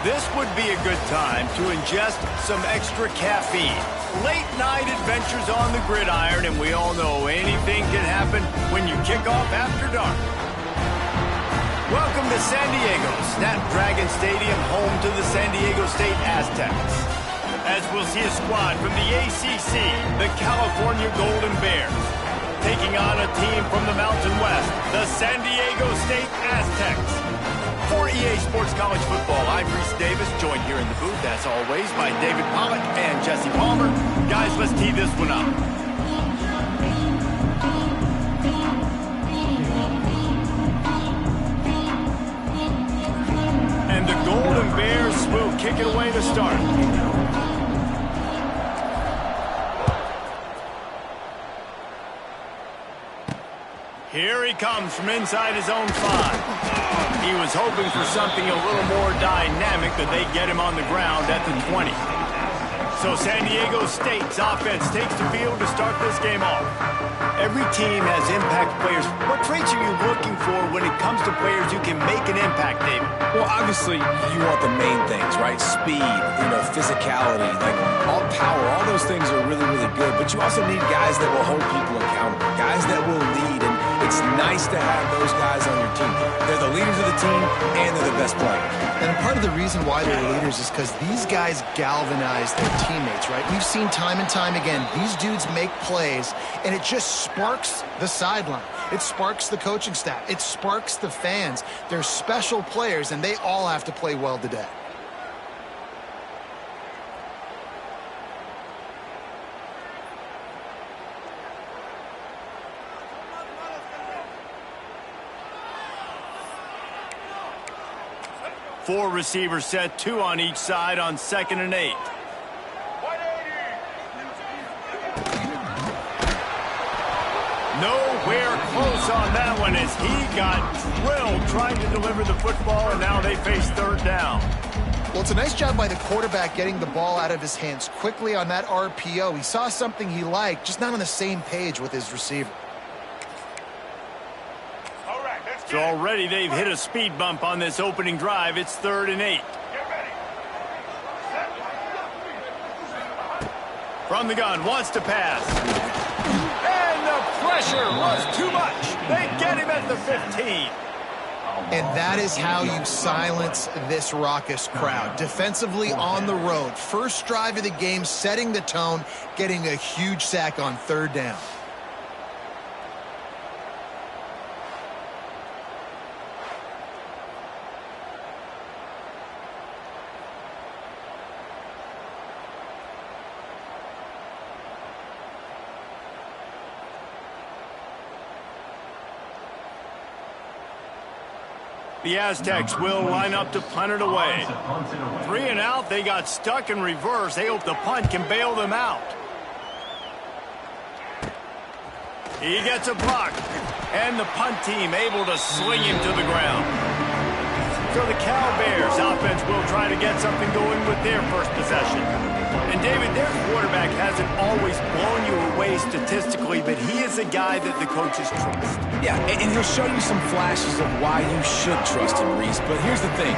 This would be a good time to ingest some extra caffeine. Late night adventures on the gridiron, and we all know anything can happen when you kick off after dark. Welcome to San Diego, Snapdragon Stadium, home to the San Diego State Aztecs. As we'll see a squad from the ACC, the California Golden Bears, taking on a team from the Mountain West, the San Diego State Aztecs. For EA Sports College Football, I'm Reese Davis, joined here in the booth, as always, by David Pollock and Jesse Palmer. Guys, let's tee this one up. And the Golden Bears will kick it away to start. Here he comes from inside his own 5. He was hoping for something a little more dynamic, but they get him on the ground at the 20. So San Diego State's offense takes the field to start this game off. Every team has impact players. What traits are you looking for when it comes to players who can make an impact, David? Well, obviously, you want the main things, right? Speed, physicality, like all power, all those things are really, really good. But you also need guys that will hold people accountable, guys that will lead, and it's nice to have those guys on your team. They're the leaders of the team, and they're the best players. And part of the reason why they're leaders is because these guys galvanize their teammates, right? We've seen time and time again, these dudes make plays, and it just sparks the sideline. It sparks the coaching staff. It sparks the fans. They're special players, and they all have to play well today. Four receivers set, 2 on each side on 2nd and 8. Nowhere close on that one as he got drilled trying to deliver the football, and now they face 3rd down. Well, it's a nice job by the quarterback getting the ball out of his hands quickly on that RPO. He saw something he liked, just not on the same page with his receiver. So already they've hit a speed bump on this opening drive. It's 3rd and 8. From the gun, wants to pass. And the pressure was too much. They get him at the 15. And that is how you silence this raucous crowd. Defensively on the road. First drive of the game, setting the tone, getting a huge sack on 3rd down. The Aztecs will line up to punt it away. 3 and out, they got stuck in reverse. They hope the punt can bail them out. He gets a block, and the punt team able to sling him to the ground. So the Cal Bears offense will try to get something going with their first possession. And David, their quarterback hasn't always blown you away statistically, but he is a guy that the coaches trust. Yeah, and he'll show you some flashes of why you should trust him, Reese. But here's the thing.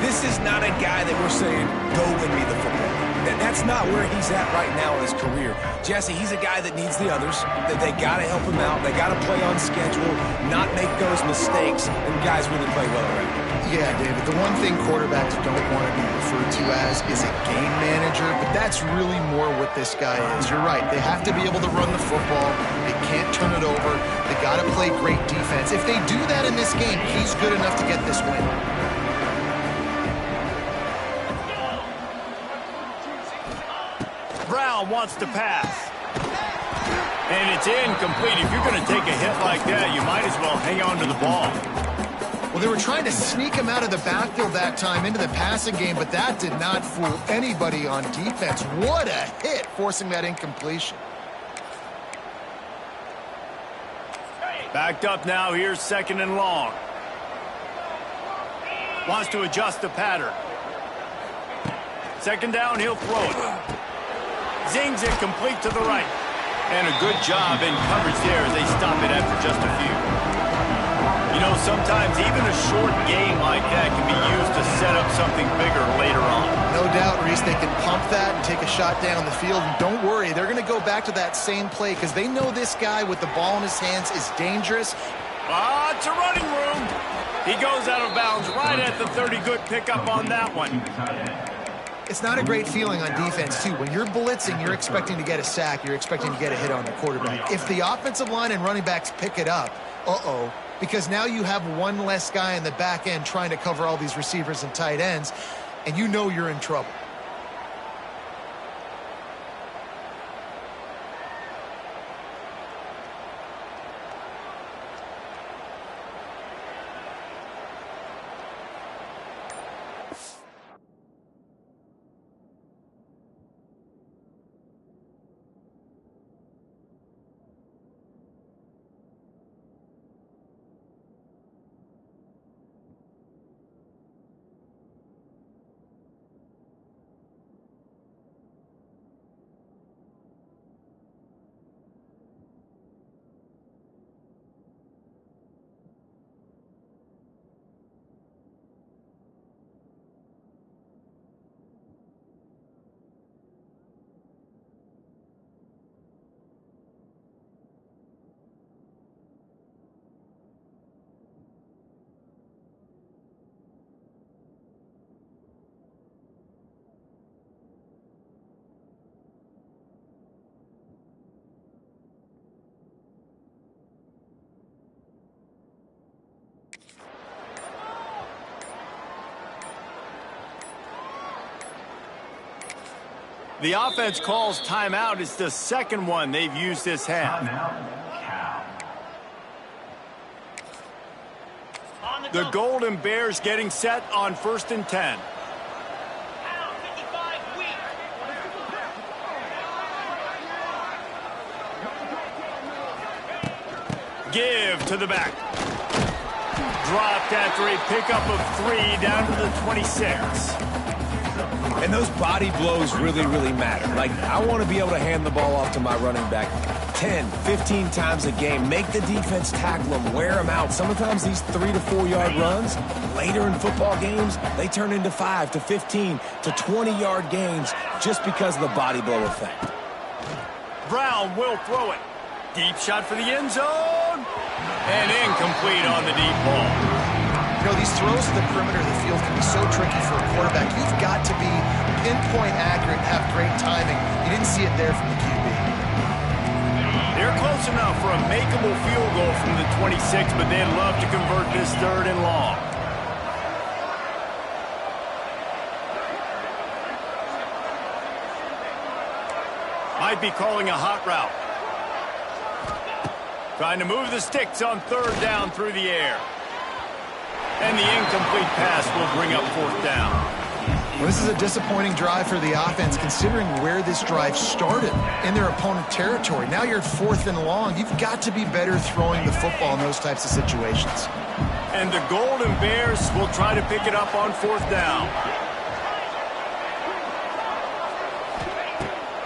This is not a guy that we're saying, go win me the football. That's not where he's at right now in his career. Jesse, he's a guy that needs the others, that they got to help him out. They got to play on schedule, not make those mistakes, and guys really play well around him. Yeah, David, the one thing quarterbacks don't want to be referred to as is a game manager, but that's really more what this guy is. You're right. They have to be able to run the football. They can't turn it over. They got to play great defense. If they do that in this game, he's good enough to get this win. Brown wants to pass. And it's incomplete. If you're going to take a hit like that, you might as well hang on to the ball. Well, they were trying to sneak him out of the backfield that time into the passing game, but that did not fool anybody on defense. What a hit, forcing that incompletion. Backed up now. Here's 2nd and long. Wants to adjust the pattern. 2nd down, he'll throw it. Zings it complete to the right. And a good job in coverage there as they stop it after just a few. You know, sometimes even a short game like that can be used to set up something bigger later on. No doubt, Reese, they can pump that and take a shot down the field. And don't worry, they're going to go back to that same play because they know this guy with the ball in his hands is dangerous. It's a running room. He goes out of bounds right at the 30. Good pickup on that one. It's not a great feeling on defense, too. When you're blitzing, you're expecting to get a sack. You're expecting to get a hit on the quarterback. If the offensive line and running backs pick it up, because now you have one less guy in the back end trying to cover all these receivers and tight ends, and you know you're in trouble. The offense calls timeout. It's the second one they've used this half. The Golden Bears getting set on 1st and 10. Give to the back. Dropped after a pickup of 3 down to the 26. And those body blows really, really matter. Like, I want to be able to hand the ball off to my running back 10, 15 times a game. Make the defense tackle them, wear them out. Sometimes these 3 to 4 yard runs, later in football games, they turn into 5 to 15 to 20 yard gains just because of the body blow effect. Brown will throw it. Deep shot for the end zone. And incomplete on the deep ball. You know, these throws to the perimeter of the field can be so tricky for a quarterback. You've got to be pinpoint accurate and have great timing. You didn't see it there from the QB. They're close enough for a makeable field goal from the 26, but they'd love to convert this 3rd and long. Might be calling a hot route. Trying to move the sticks on 3rd down through the air. And the incomplete pass will bring up 4th down. Well, this is a disappointing drive for the offense, considering where this drive started in their opponent territory. Now you're at 4th and long. You've got to be better throwing the football in those types of situations. And the Golden Bears will try to pick it up on 4th down.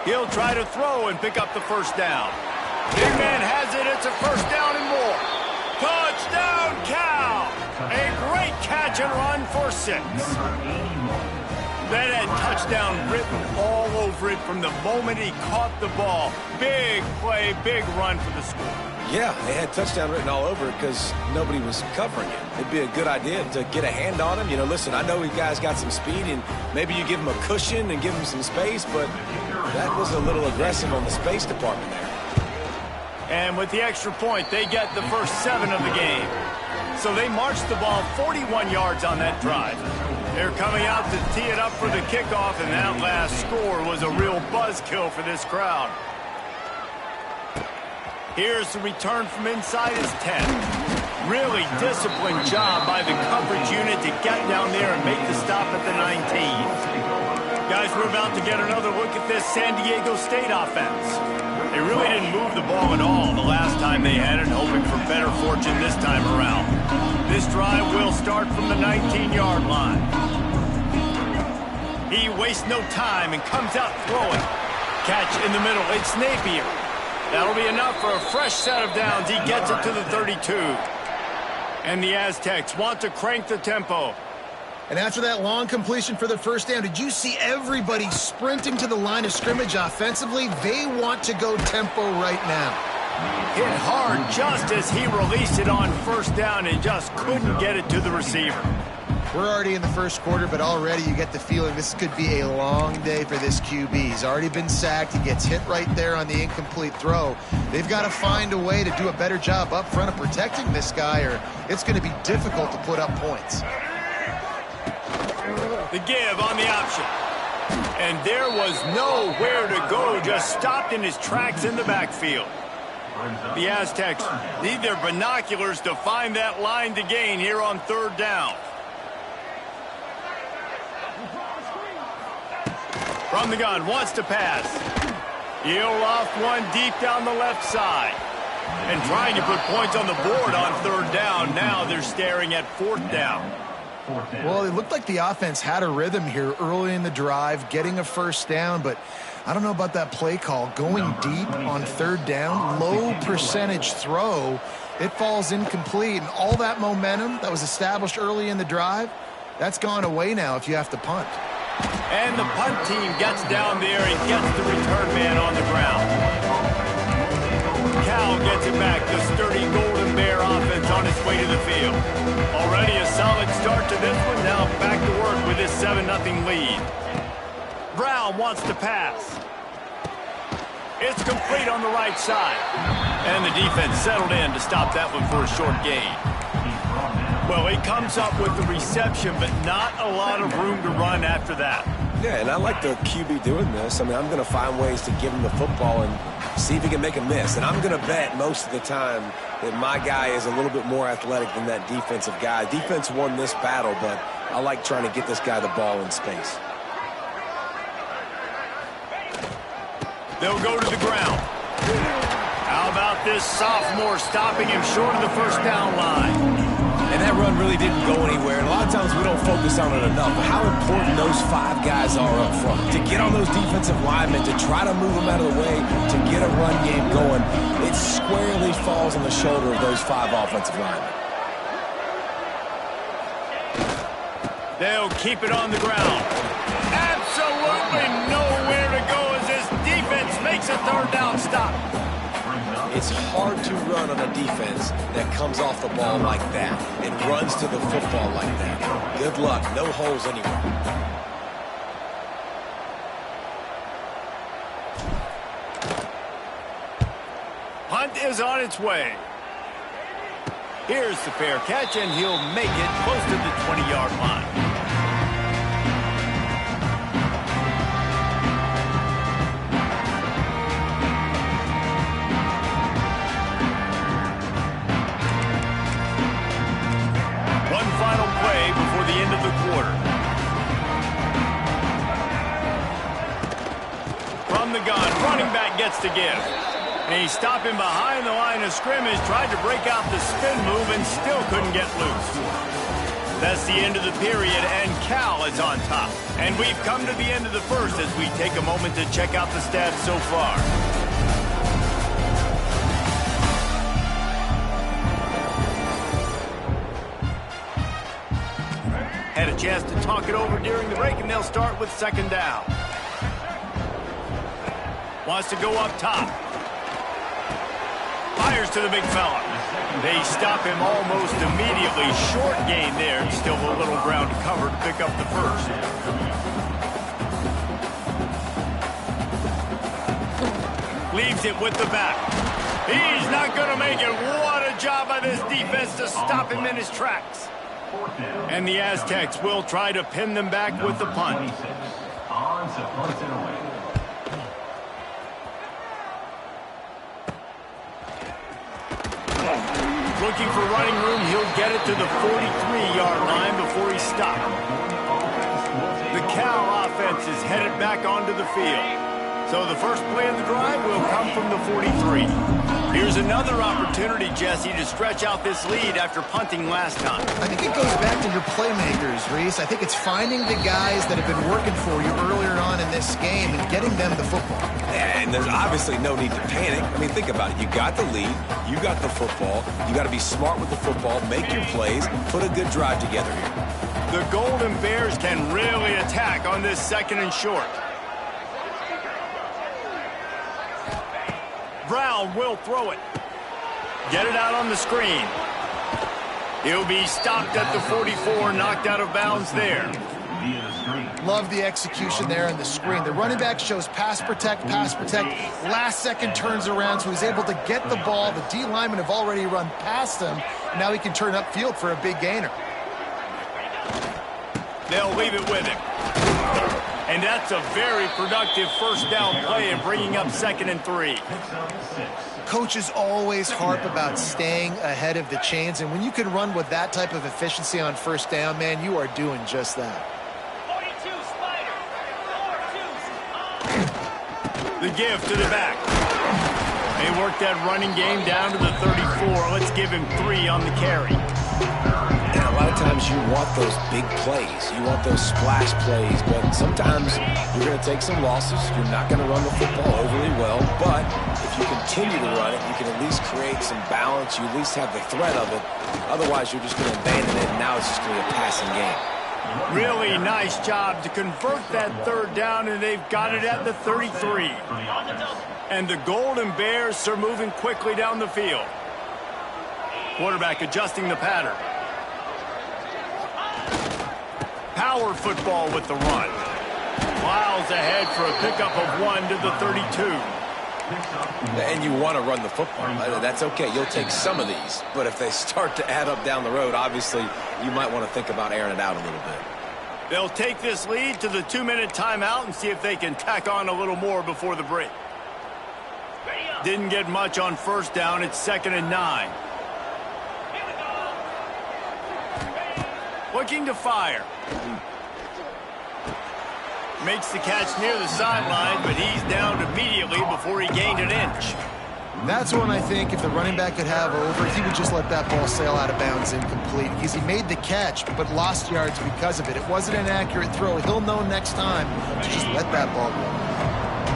He'll try to throw and pick up the 1st down. Big man has it. It's a 1st down and more. Touchdown, Cal! A great catch and run for 6. That had touchdown written all over it from the moment he caught the ball. Big play, big run for the score. Yeah, they had touchdown written all over it because nobody was covering him. It'd be a good idea to get a hand on him. You know, listen, I know you guys got some speed, and maybe you give him a cushion and give him some space, but that was a little aggressive on the space department there. And with the extra point, they get the first 7 of the game. So they marched the ball 41 yards on that drive. They're coming out to tee it up for the kickoff, and that last score was a real buzzkill for this crowd. Here's the return from inside his 10. Really disciplined job by the coverage unit to get down there and make the stop at the 19. Guys, we're about to get another look at this San Diego State offense. They really didn't move the ball at all the last time they had it, hoping for better fortune this time around. This drive will start from the 19-yard line. He wastes no time and comes out throwing. Catch in the middle. It's Napier. That'll be enough for a fresh set of downs. He gets it to the 32. And the Aztecs want to crank the tempo. And after that long completion for the first down, did you see everybody sprinting to the line of scrimmage offensively? They want to go tempo right now. Hit hard just as he released it on first down and just couldn't get it to the receiver. We're already in the first quarter, but already you get the feeling this could be a long day for this QB. He's already been sacked. He gets hit right there on the incomplete throw. They've got to find a way to do a better job up front of protecting this guy, or it's going to be difficult to put up points. The give on the option. And there was nowhere to go, just stopped in his tracks in the backfield. The Aztecs need their binoculars to find that line to gain here on third down. From the gun, wants to pass. He'll off one deep down the left side. And trying to put points on the board on third down. Now they're staring at fourth down. Well, it looked like the offense had a rhythm here early in the drive, getting a first down, but I don't know about that play call. Going deep on third down, low percentage throw, it falls incomplete, and all that momentum that was established early in the drive, that's gone away now if you have to punt. And the punt team gets down there and gets the return man on the ground. Cal gets it back, the sturdy Golden Bear offense on its way to the field. Already a solid start to this one, now back to work with this 7-0 lead. Brown wants to pass. It's complete on the right side. And the defense settled in to stop that one for a short gain. Well, he comes up with the reception, but not a lot of room to run after that. Yeah, and I like the QB doing this. I mean, I'm going to find ways to give him the football and see if he can make a miss. And I'm going to bet most of the time that my guy is a little bit more athletic than that defensive guy. Defense won this battle, but I like trying to get this guy the ball in space. They'll go to the ground. How about this sophomore stopping him short of the first down line? And that run really didn't go anywhere. And a lot of times we don't focus on it enough. But how important those 5 guys are up front. To get on those defensive linemen, to try to move them out of the way, to get a run game going, it squarely falls on the shoulder of those 5 offensive linemen. They'll keep it on the ground. Absolutely nowhere to go as this defense makes a third down stop. It's hard to run on a defense that comes off the ball like that and runs to the football like that. Good luck. No holes anywhere. Hunt is on its way. Here's the fair catch, and he'll make it close to the 20-yard line. Final play before the end of the quarter. From the gun, running back gets to give. And he's stopping behind the line of scrimmage, tried to break out the spin move and still couldn't get loose. That's the end of the period, and Cal is on top. And we've come to the end of the first as we take a moment to check out the stats so far. Had a chance to talk it over during the break, and they'll start with second down. Wants to go up top. Fires to the big fella. They stop him almost immediately. Short gain there. Still a little ground to cover to pick up the first. Leaves it with the back. He's not going to make it. What a job by this defense to stop him in his tracks. And the Aztecs will try to pin them back with the punt. Looking for running room, he'll get it to the 43-yard line before he's stopped. The Cal offense is headed back onto the field. So the first play of the drive will come from the 43. Here's another opportunity, Jesse, to stretch out this lead after punting last time. I think it goes back to your playmakers, Reese. I think it's finding the guys that have been working for you earlier on in this game and getting them the football. And there's obviously no need to panic. I mean, think about it. You got the lead. You got the football. You got to be smart with the football, make your plays, put a good drive together here. The Golden Bears can really attack on this 2nd and short. Brown will throw it. Get it out on the screen. He'll be stopped at the 44, knocked out of bounds there. Love the execution there on the screen. The running back shows pass protect, last second turns around, so he's able to get the ball. The D linemen have already run past him. Now he can turn upfield for a big gainer. They'll leave it with him. And that's a very productive first down play and bringing up 2nd and 3. Coaches always harp about staying ahead of the chains, and when you can run with that type of efficiency on first down, man, you are doing just that. The give to the back. They work that running game down to the 34. Let's give him 3 on the carry. And a lot of times you want those big plays. You want those splash plays, but sometimes you're going to take some losses. You're not going to run the football overly well, but if you continue to run it, you can at least create some balance. You at least have the threat of it. Otherwise, you're just going to abandon it, and now it's just going to be a passing game. Really nice job to convert that 3rd down, and they've got it at the 33. And the Golden Bears are moving quickly down the field. Quarterback adjusting the pattern. Power football with the run. Miles ahead for a pickup of 1 to the 32. And you want to run the football. That's okay. You'll take some of these. But if they start to add up down the road, obviously you might want to think about airing it out a little bit. They'll take this lead to the 2-minute timeout and see if they can tack on a little more before the break. Didn't get much on first down. It's 2nd and 9. Looking to fire. Makes the catch near the sideline, but he's down immediately before he gained an inch. That's one I think if the running back could have over, he would just let that ball sail out of bounds incomplete, because he made the catch but lost yards because of it. It wasn't an accurate throw. He'll know next time to just let that ball go.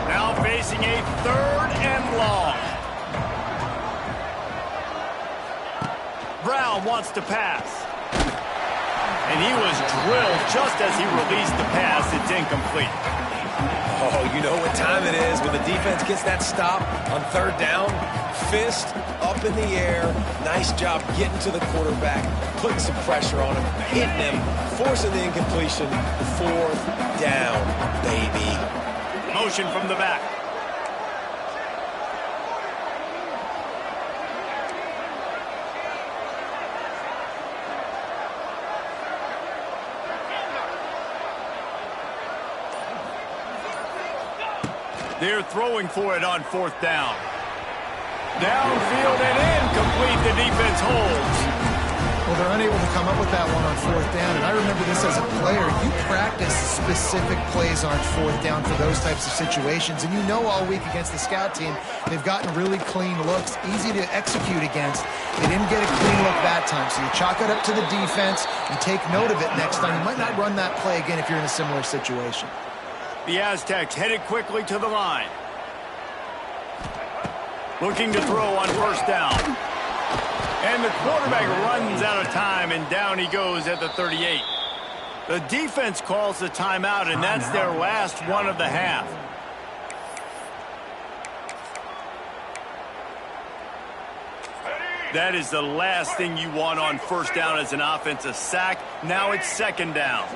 Now facing a 3rd and long. Brown wants to pass. And he was drilled just as he released the pass. It's incomplete. Oh, you know what time it is when the defense gets that stop on 3rd down. Fist up in the air. Nice job getting to the quarterback, putting some pressure on him, hitting him, forcing the incompletion. 4th down, baby. Motion from the back. They're throwing for it on 4th down. Downfield and incomplete. The defense holds. Well, they're unable to come up with that one on 4th down. And I remember this as a player. You practice specific plays on 4th down for those types of situations. And you know all week against the scout team, they've gotten really clean looks, easy to execute against. They didn't get a clean look that time. So you chalk it up to the defense. You take note of it next time. You might not run that play again if you're in a similar situation. The Aztecs headed quickly to the line. Looking to throw on 1st down. And the quarterback runs out of time, and down he goes at the 38. The defense calls the timeout, and that's their last one of the half. That is the last thing you want on 1st down as an offensive sack. Now it's 2nd down.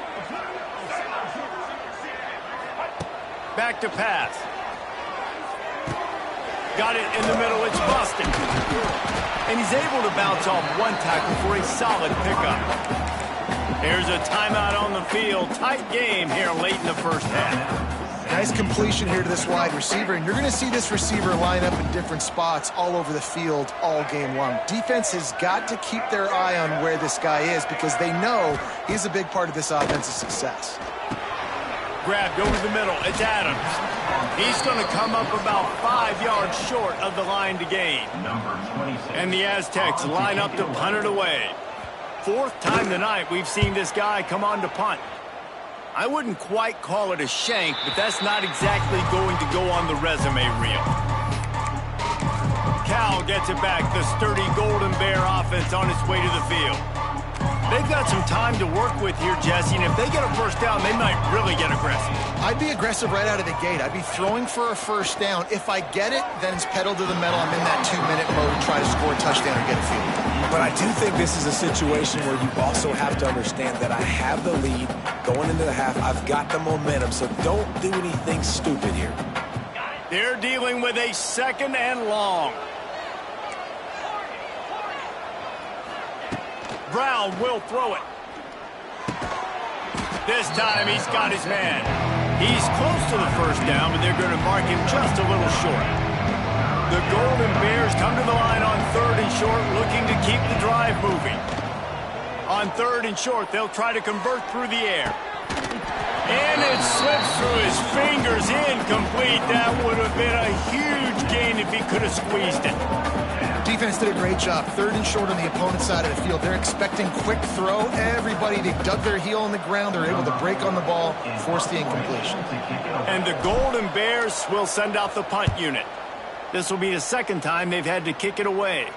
Back to pass. Got it in the middle. It's busted. And he's able to bounce off 1 tackle for a solid pickup. There's a timeout on the field. Tight game here late in the first half. Nice completion here to this wide receiver. And you're going to see this receiver line up in different spots all over the field all game long. Defense has got to keep their eye on where this guy is because they know he's a big part of this offense's success. Grabbed over the middle. It's Adams. He's going to come up about 5 yards short of the line to gain. And the Aztecs line up to punt it away. 4th time tonight we've seen this guy come on to punt. I wouldn't quite call it a shank, but that's not exactly going to go on the resume reel. Cal gets it back. The sturdy Golden Bear offense on its way to the field. They've got some time to work with here, Jesse, and if they get a first down, they might really get aggressive. I'd be aggressive right out of the gate. I'd be throwing for a first down. If I get it, then it's pedal to the metal. I'm in that 2-minute mode to try to score a touchdown or get a field. But I do think this is a situation where you also have to understand that I have the lead going into the half. I've got the momentum, so don't do anything stupid here. They're dealing with a 2nd and long. Brown will throw it. This time he's got his man. He's close to the first down, but they're going to mark him just a little short. The Golden Bears come to the line on 3rd and short, looking to keep the drive moving. On 3rd and short, they'll try to convert through the air. And it slips through his fingers, incomplete. That would have been a huge gain if he could have squeezed it. Defense did a great job. 3rd and short on the opponent's side of the field. They're expecting quick throw. Everybody, they dug their heel on the ground. They're able to break on the ball, force the incompletion. And the Golden Bears will send out the punt unit. This will be the 2nd time they've had to kick it away.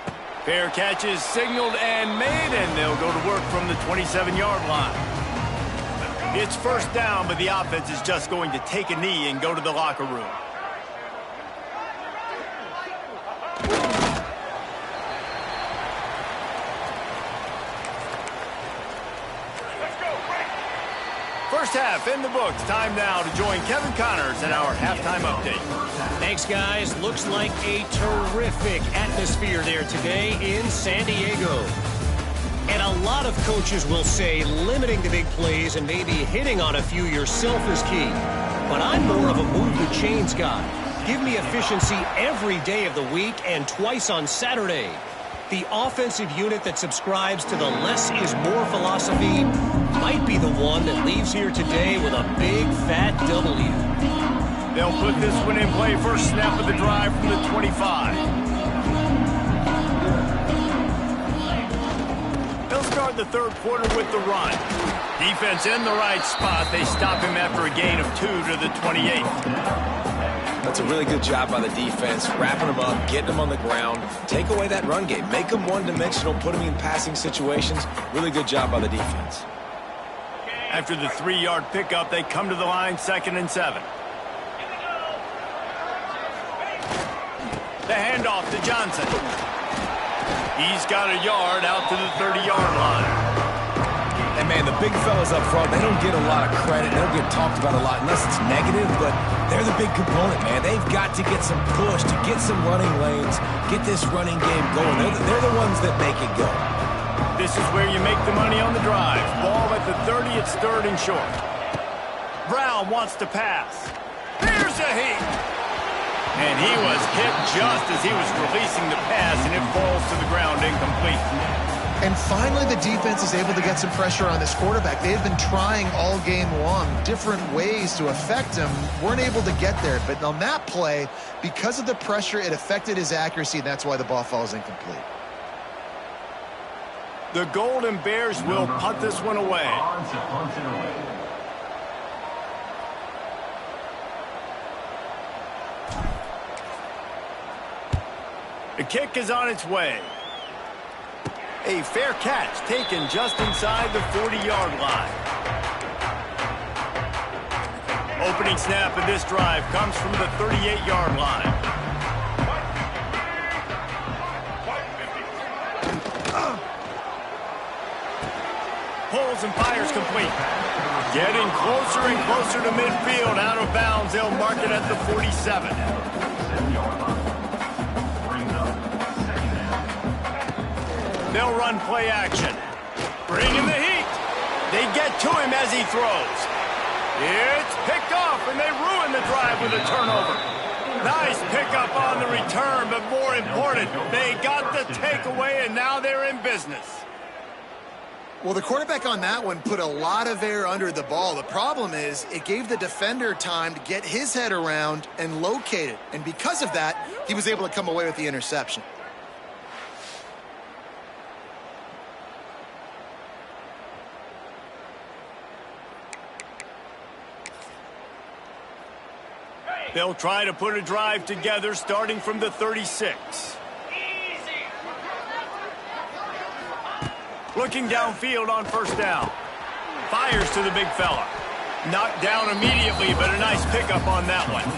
Fair catch is signaled and made, and they'll go to work from the 27-yard line. It's first down, but the offense is just going to take a knee and go to the locker room. First half in the books. Time now to join Kevin Connors in our halftime update. Thanks, guys. Looks like a terrific atmosphere there today in San Diego. And a lot of coaches will say limiting the big plays and maybe hitting on a few yourself is key. But I'm more of a move the chains guy. Give me efficiency every day of the week and twice on Saturday. The offensive unit that subscribes to the less is more philosophy might be the one that leaves here today with a big fat W. They'll put this one in play first snap of the drive from the 25. They'll start the 3rd quarter with the run. Defense in the right spot. They stop him after a gain of 2 to the 28. That's a really good job by the defense, wrapping them up, getting them on the ground. Take away that run game. Make them one-dimensional, put them in passing situations. Really good job by the defense. After the 3-yard pickup, they come to the line 2nd and 7. The handoff to Johnson. He's got a yard out to the 30-yard line. And, man, the big fellas up front, they don't get a lot of credit. They don't get talked about a lot unless it's negative, but they're the big component, man. They've got to get some push, to get some running lanes, get this running game going. They're the ones that make it go. This is where you make the money on the drive. Ball at the 30, it's 3rd and short. Brown wants to pass. Here's a heat. And he was hit just as he was releasing the pass, and it falls to the ground incomplete. And finally, the defense is able to get some pressure on this quarterback. They've been trying all game long different ways to affect him. Weren't able to get there. But on that play, because of the pressure, it affected his accuracy, and that's why the ball falls incomplete. The Golden Bears will punt this one away. The kick is on its way. A fair catch taken just inside the 40-yard line. Opening snap of this drive comes from the 38-yard line. Pulls and fires complete. Getting closer and closer to midfield. Out of bounds. They'll mark it at the 47. They'll run play action. Bringing the heat. They get to him as he throws. It's picked off, and they ruin the drive with a turnover. Nice pickup on the return, but more important, they got the takeaway, and now they're in business. Well, the quarterback on that one put a lot of air under the ball. The problem is it gave the defender time to get his head around and locate it. And because of that, he was able to come away with the interception. They'll try to put a drive together starting from the 36. Looking downfield on first down. Fires to the big fella. Knocked down immediately, but a nice pickup on that one.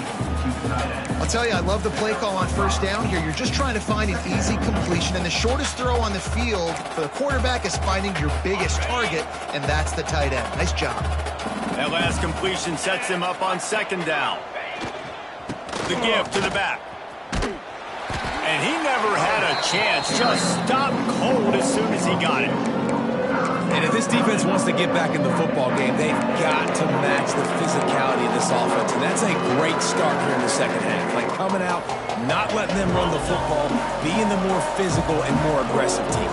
I'll tell you, I love the play call on first down here. You're just trying to find an easy completion, and the shortest throw on the field for the quarterback is finding your biggest target, and that's the tight end. Nice job. That last completion sets him up on second down. The give to the back. And he never had a chance. Just stopped cold as soon as he got it. And if this defense wants to get back in the football game, they've got to match the physicality of this offense. And that's a great start here in the second half. Like coming out, not letting them run the football, being the more physical and more aggressive team.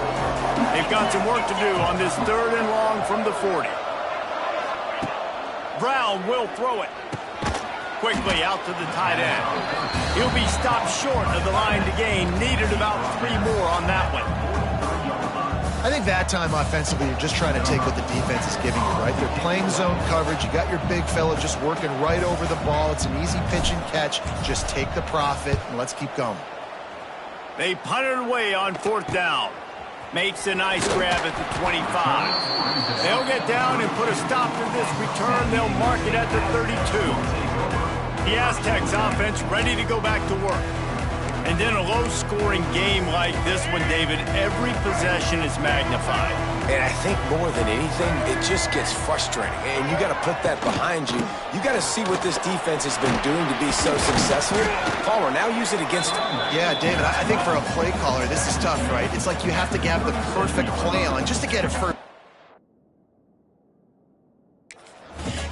They've got some work to do on this 3rd and long from the 40. Brown will throw it. Quickly out to the tight end. He'll be stopped short of the line to gain. Needed about 3 more on that one. I think that time offensively, you're just trying to take what the defense is giving you, right? They're playing zone coverage. You got your big fella just working right over the ball. It's an easy pitch and catch. Just take the profit, and let's keep going. They punted away on 4th down. Makes a nice grab at the 25. They'll get down and put a stop to this return. They'll mark it at the 32. The Aztecs offense ready to go back to work. And in a low-scoring game like this one, David, every possession is magnified. And I think more than anything, it just gets frustrating. And you got to put that behind you. You got to see what this defense has been doing to be so successful. Palmer, now use it against them. Yeah, David, I think for a play caller, this is tough, right? It's like you have to have the perfect play on just to get it first.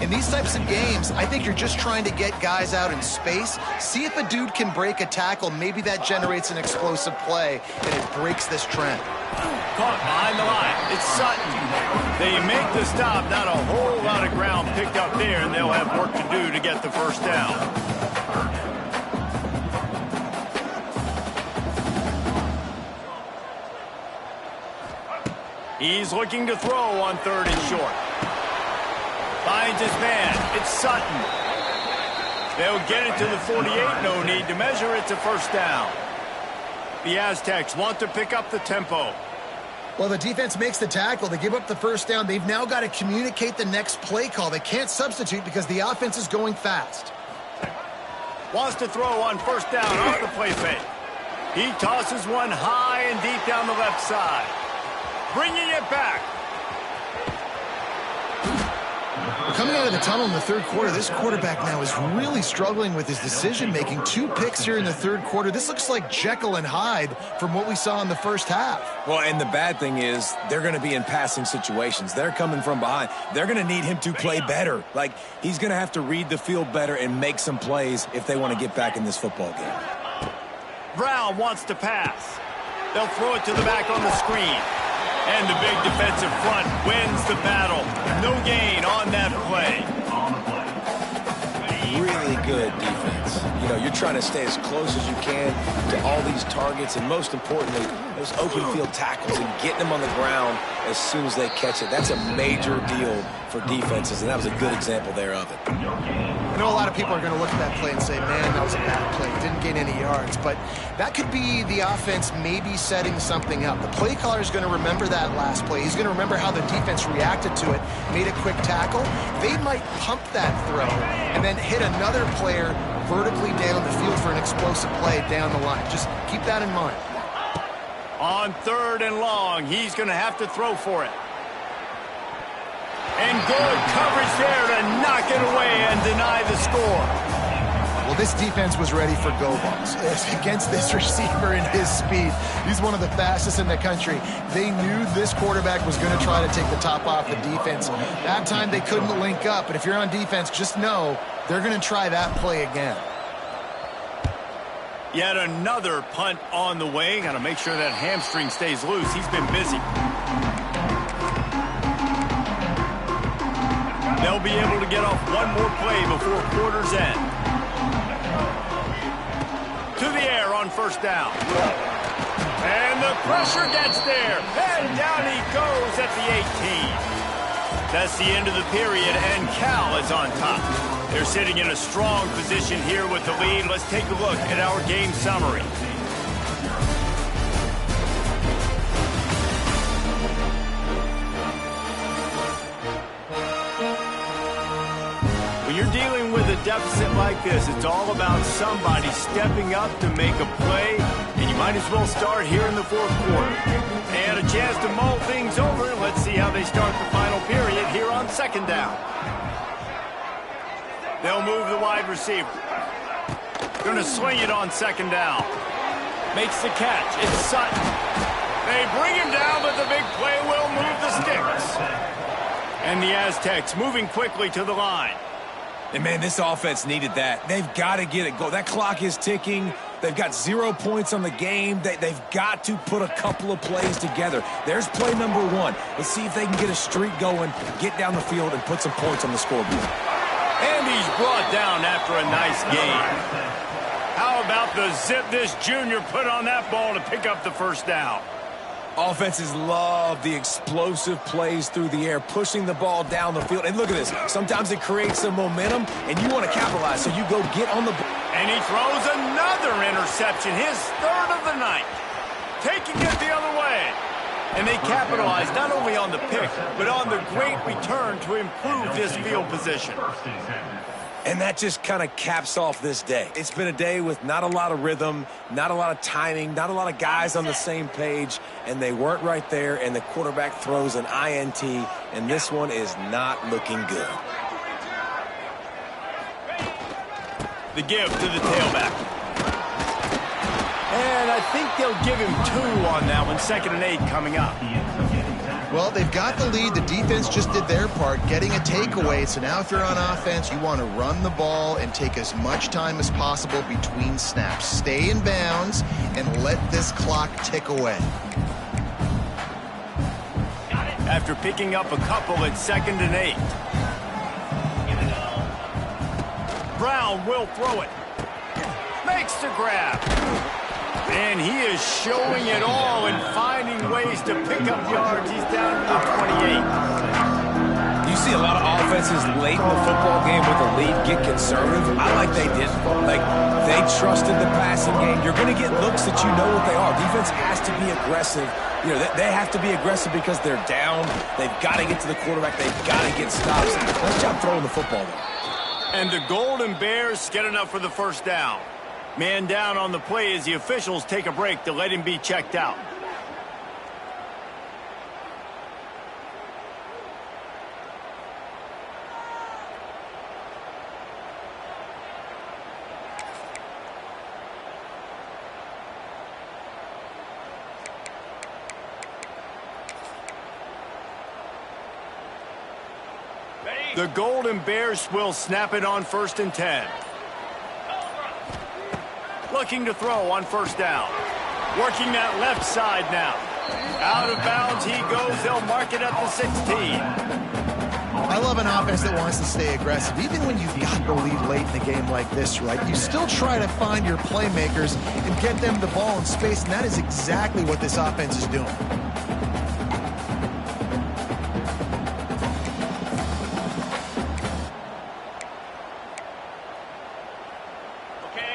In these types of games, I think you're just trying to get guys out in space. See if a dude can break a tackle. Maybe that generates an explosive play, and it breaks this trend. Caught behind the line. It's Sutton. They make the stop. Not a whole lot of ground picked up there, and they'll have work to do to get the first down. He's looking to throw on 3rd and short. Finds his man. It's Sutton. They'll get it to the 48. No need to measure. It's a first down. The Aztecs want to pick up the tempo. Well, the defense makes the tackle. They give up the first down. They've now got to communicate the next play call. They can't substitute because the offense is going fast. Wants to throw on first down off the play fake. He tosses one high and deep down the left side. Bringing it back. Coming out of the tunnel in the 3rd quarter, this quarterback now is really struggling with his decision-making. 2 picks here in the 3rd quarter. This looks like Jekyll and Hyde from what we saw in the first half. Well, and the bad thing is they're going to be in passing situations. They're coming from behind. They're going to need him to play better. Like, he's going to have to read the field better and make some plays if they want to get back in this football game. Brown wants to pass. They'll throw it to the back on the screen. And the big defensive front wins the battle. No gain on that play. Really good defense. You know, you're trying to stay as close as you can to all these targets, and most importantly, those open field tackles and getting them on the ground as soon as they catch it. That's a major deal for defenses, and that was a good example there of it. I know a lot of people are going to look at that play and say, man, that was a bad play. Didn't gain any yards. But that could be the offense maybe setting something up. The play caller is going to remember that last play. He's going to remember how the defense reacted to it, made a quick tackle. They might pump that throw and then hit another player vertically down the field for an explosive play down the line. Just keep that in mind. On 3rd and long, he's going to have to throw for it. And good coverage there to knock it away and deny the score. Well, this defense was ready for go balls against this receiver and his speed. He's one of the fastest in the country. They knew this quarterback was going to try to take the top off the defense. That time they couldn't link up, but if you're on defense, just know they're going to try that play again. Yet another punt on the way. Got to make sure that hamstring stays loose. He's been busy. They'll be able to get off one more play before quarter's end. To the air on first down. And the pressure gets there. And down he goes at the 18. That's the end of the period, and Cal is on top. They're sitting in a strong position here with the lead. Let's take a look at our game summary. When you're dealing with a deficit like this, it's all about somebody stepping up to make a play, and you might as well start here in the fourth quarter. And a chance to mull things over. Let's see how they start the final period here on second down. They'll move the wide receiver. Going to swing it on second down. Makes the catch. It's Sutton. They bring him down, but the big play will move the sticks. And the Aztecs moving quickly to the line. And, man, this offense needed that. They've got to get it going. That clock is ticking. They've got 0 points on the game. They've got to put a couple of plays together. There's play number 1. Let's see if they can get a streak going, get down the field, and put some points on the scoreboard. And he's brought down after a nice game. How about the zip this junior put on that ball to pick up the first down? Offenses love the explosive plays through the air, pushing the ball down the field. And look at this. Sometimes it creates some momentum, and you want to capitalize, so you go get on the ball. And he throws another interception, his third of the night. Taking it the other way. And they capitalize not only on the pick, but on the great return to improve this field position. And that just kind of caps off this day. It's been a day with not a lot of rhythm, not a lot of timing, not a lot of guys on the same page, and they weren't right there, and the quarterback throws an INT, and this one is not looking good. The give to the tailback. And I think they'll give him 2 on that one. 2nd and 8 coming up. Well, they've got the lead. The defense just did their part, getting a takeaway. So now if you're on offense, you want to run the ball and take as much time as possible between snaps. Stay in bounds and let this clock tick away. After picking up a couple at 2nd and 8. Brown will throw it. Makes the grab. And he is showing it all and finding ways to pick up yards. He's down to the 28. You see a lot of offenses late in the football game with a lead get conservative. I like they didn't. Like, they trusted the passing game. You're going to get looks that you know what they are. Defense has to be aggressive. You know, they have to be aggressive because they're down. They've got to get to the quarterback. They've got to get stops. Nice job throwing the football, though. And the Golden Bears get enough for the first down. Man down on the play as the officials take a break to let him be checked out. The Golden Bears will snap it on 1st and 10. Looking to throw on first down. Working that left side now. Out of bounds he goes. They'll mark it at the 16. I love an offense that wants to stay aggressive. Even when you've got the lead late in the game like this, right, you still try to find your playmakers and get them the ball in space, and that is exactly what this offense is doing.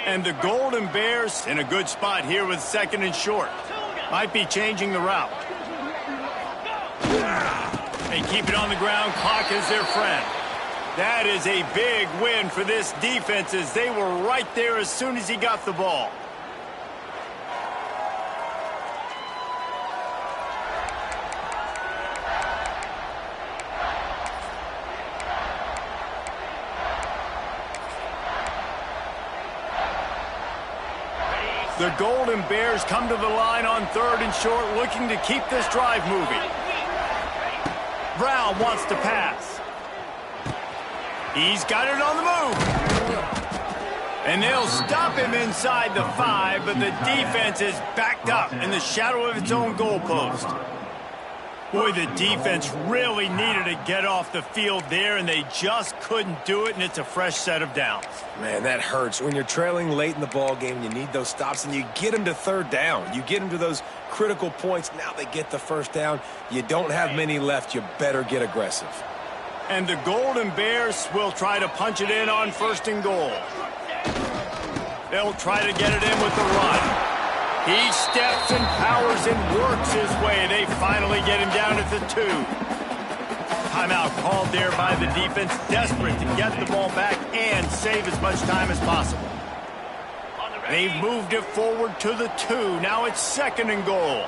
And the Golden Bears in a good spot here with 2nd and short. Might be changing the route. They keep it on the ground. Clock is their friend. That is a big win for this defense as they were right there as soon as he got the ball. The Golden Bears come to the line on 3rd and short, looking to keep this drive moving. Brown wants to pass. He's got it on the move. And they'll stop him inside the 5, but the defense is backed up in the shadow of its own goalpost. Boy, the defense really needed to get off the field there, and they just couldn't do it, and it's a fresh set of downs. Man, that hurts. When you're trailing late in the ball game, you need those stops, and you get them to 3rd down. You get them to those critical points. Now they get the first down. You don't have many left. You better get aggressive. And the Golden Bears will try to punch it in on 1st and goal. They'll try to get it in with the run. He steps and powers and works his way. They finally get him down at the 2. Timeout called there by the defense, desperate to get the ball back and save as much time as possible. They've moved it forward to the 2. Now it's 2nd and goal.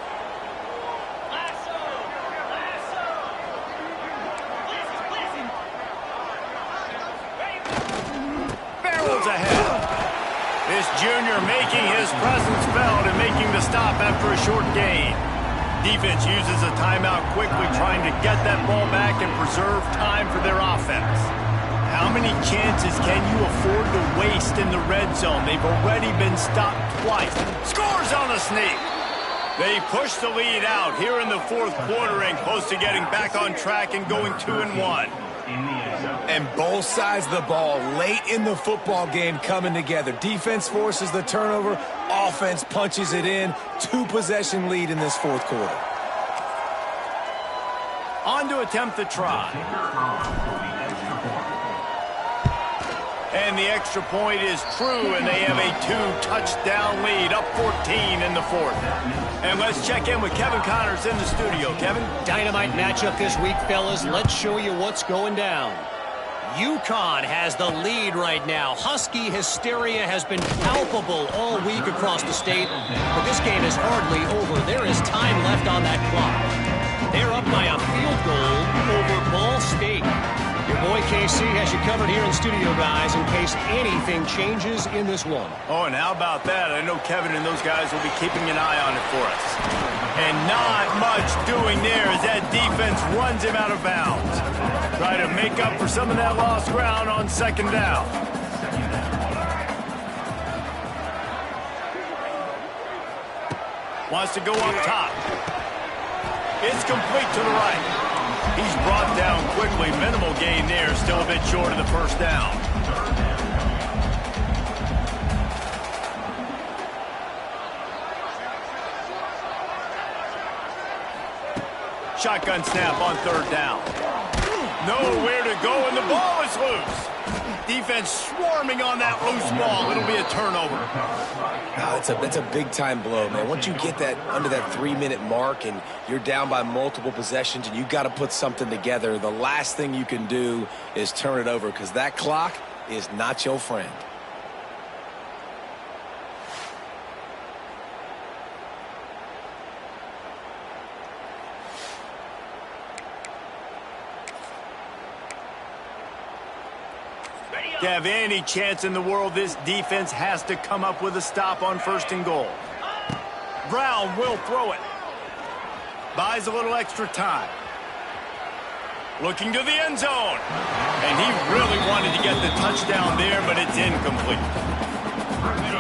Barrels ahead. This junior making his presence felt and making the stop after a short gain. Defense uses a timeout quickly, trying to get that ball back and preserve time for their offense. How many chances can you afford to waste in the red zone? They've already been stopped twice. Scores on the sneak. They push the lead out here in the 4th quarter and close to getting back on track and going 2-1. And both sides of the ball late in the football game coming together. Defense forces the turnover. Offense punches it in. 2-possession lead in this 4th quarter. On to attempt the try. And the extra point is true, and they have a 2-touchdown lead, up 14 in the 4th. And let's check in with Kevin Connors in the studio. Kevin? Dynamite matchup this week, fellas. Let's show you what's going down. UConn has the lead right now. Husky hysteria has been palpable all week across the state, but this game is hardly over. There is time left on that clock. They're up by a field goal over Ball State. Your boy KC has you covered here in studio, guys, in case anything changes in this one. Oh, and how about that? I know Kevin and those guys will be keeping an eye on it for us. And not much doing there as that defense runs him out of bounds. Try to make up for some of that lost ground on 2nd down. Wants to go up top. It's complete to the right. He's brought down quickly. Minimal gain there. Still a bit short of the 1st down. Shotgun snap on 3rd down. Nowhere to go, and the ball is loose. Defense swarming on that loose ball. It'll be a turnover. That's a big-time blow, man. Once you get that under that 3-minute mark and you're down by multiple possessions and you got to put something together, the last thing you can do is turn it over because that clock is not your friend. To have any chance in the world, this defense has to come up with a stop on 1st and goal. Brown will throw it. Buys a little extra time. Looking to the end zone. And he really wanted to get the touchdown there, but it's incomplete.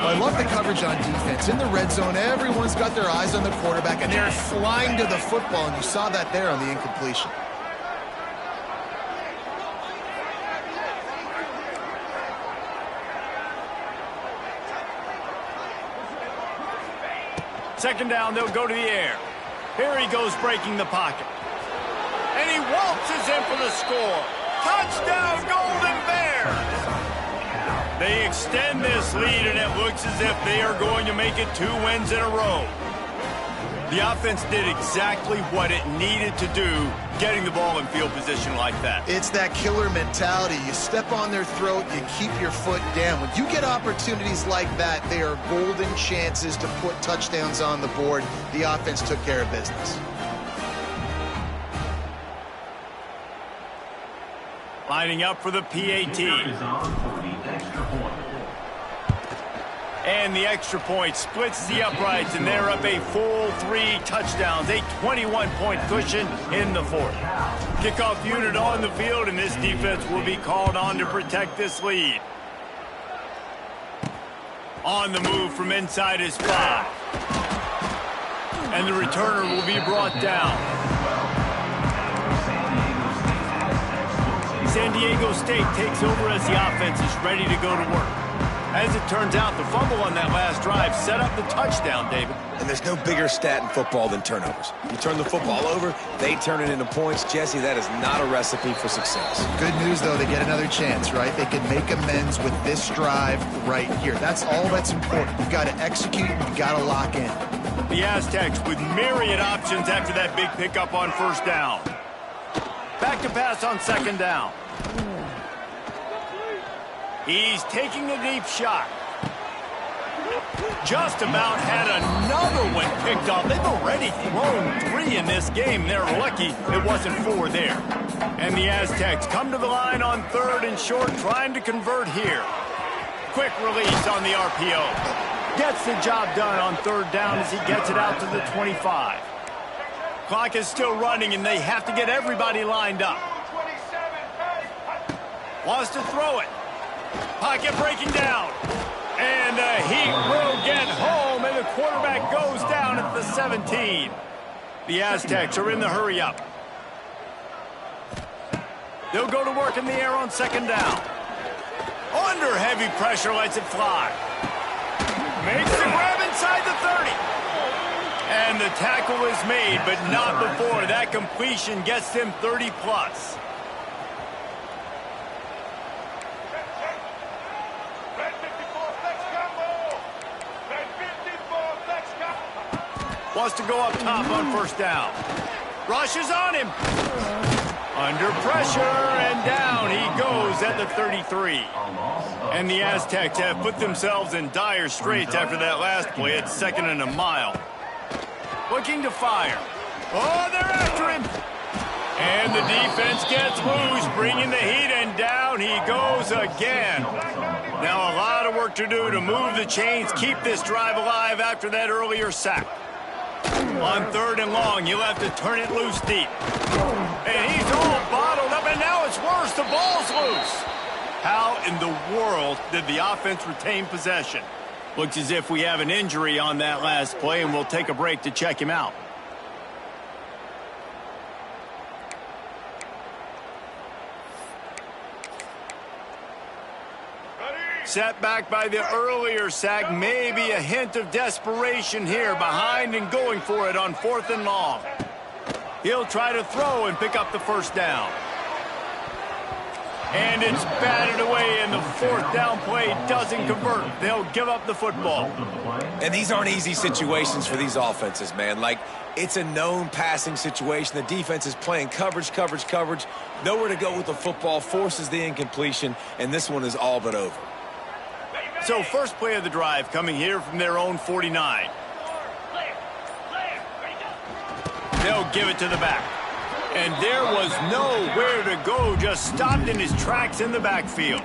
I love the coverage on defense. In the red zone, everyone's got their eyes on the quarterback, and they're flying to the football, and you saw that there on the incompletion. Second down, they'll go to the air. Here he goes breaking the pocket. And he waltzes in for the score. Touchdown, Golden Bears! They extend this lead, and it looks as if they are going to make it 2 wins in a row. The offense did exactly what it needed to do, getting the ball in field position like that. It's that killer mentality. You step on their throat, you keep your foot down. When you get opportunities like that, they are golden chances to put touchdowns on the board. The offense took care of business. Lining up for the PAT. And the extra point splits the uprights, and they're up a full 3 touchdowns, a 21-point cushion in the 4th. Kickoff unit on the field, and this defense will be called on to protect this lead. On the move from inside his 5. And the returner will be brought down. San Diego State takes over as the offense is ready to go to work. As it turns out, the fumble on that last drive set up the touchdown, David. And there's no bigger stat in football than turnovers. You turn the football over, they turn it into points. Jesse, that is not a recipe for success. Good news, though, they get another chance, right? They can make amends with this drive right here. That's all that's important. You've got to execute and you've got to lock in. The Aztecs with myriad options after that big pickup on first down. Back to pass on second down. He's taking a deep shot. Just about had another one picked off. They've already thrown 3 in this game. They're lucky it wasn't 4 there. And the Aztecs come to the line on third and short, trying to convert here. Quick release on the RPO. Gets the job done on third down as he gets it out to the 25. Clock is still running, and they have to get everybody lined up. Wants to throw it. Pocket breaking down. And the Heat will get home, and the quarterback goes down at the 17. The Aztecs are in the hurry-up. They'll go to work in the air on second down. Under heavy pressure, lets it fly. Makes the grab inside the 30. And the tackle is made, but not before that completion gets them 30-plus. Wants to go up top on first down. Rushes on him. Under pressure, and down he goes at the 33. And the Aztecs have put themselves in dire straits after that last play at 2nd and a mile. Looking to fire. Oh, they're after him. And the defense gets loose, bringing the Heat, and down he goes again. Now a lot of work to do to move the chains, keep this drive alive after that earlier sack. On third and long, you'll have to turn it loose deep. And he's all bottled up, and now it's worse. The ball's loose. How in the world did the offense retain possession? Looks as if we have an injury on that last play, and we'll take a break to check him out. Set back by the earlier sack, maybe a hint of desperation here, behind and going for it on 4th and long. He'll try to throw and pick up the first down. And it's batted away, and the 4th down play doesn't convert. They'll give up the football. And these aren't easy situations for these offenses, man. Like, it's a known passing situation. The defense is playing coverage. Nowhere to go with the football, forces the incompletion, and this one is all but over. So first play of the drive coming here from their own 49. They'll give it to the back. And there was nowhere to go, just stopped in his tracks in the backfield.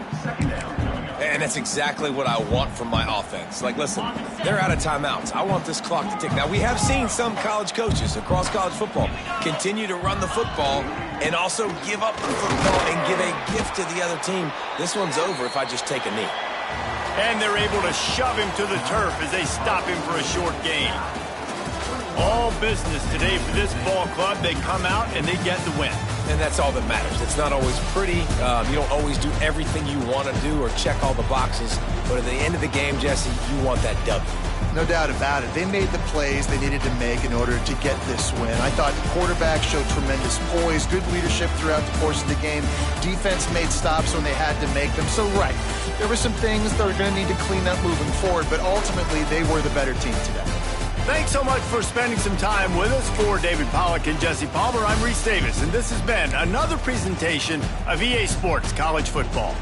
And that's exactly what I want from my offense. Like, listen, they're out of timeouts. I want this clock to tick. Now, we have seen some college coaches across college football continue to run the football and also give up the football and give a gift to the other team. This one's over if I just take a knee. And they're able to shove him to the turf as they stop him for a short gain. All business today for this ball club. They come out and they get the win. And that's all that matters. It's not always pretty. You don't always do everything you want to do or check all the boxes. But at the end of the game, Jesse, you want that W. No doubt about it. They made the plays they needed to make in order to get this win. I thought quarterback showed tremendous poise, good leadership throughout the course of the game. Defense made stops when they had to make them. So, right, there were some things that were going to need to clean up moving forward, but ultimately they were the better team today. Thanks so much for spending some time with us. For David Pollack and Jesse Palmer, I'm Reese Davis, and this has been another presentation of EA Sports College Football.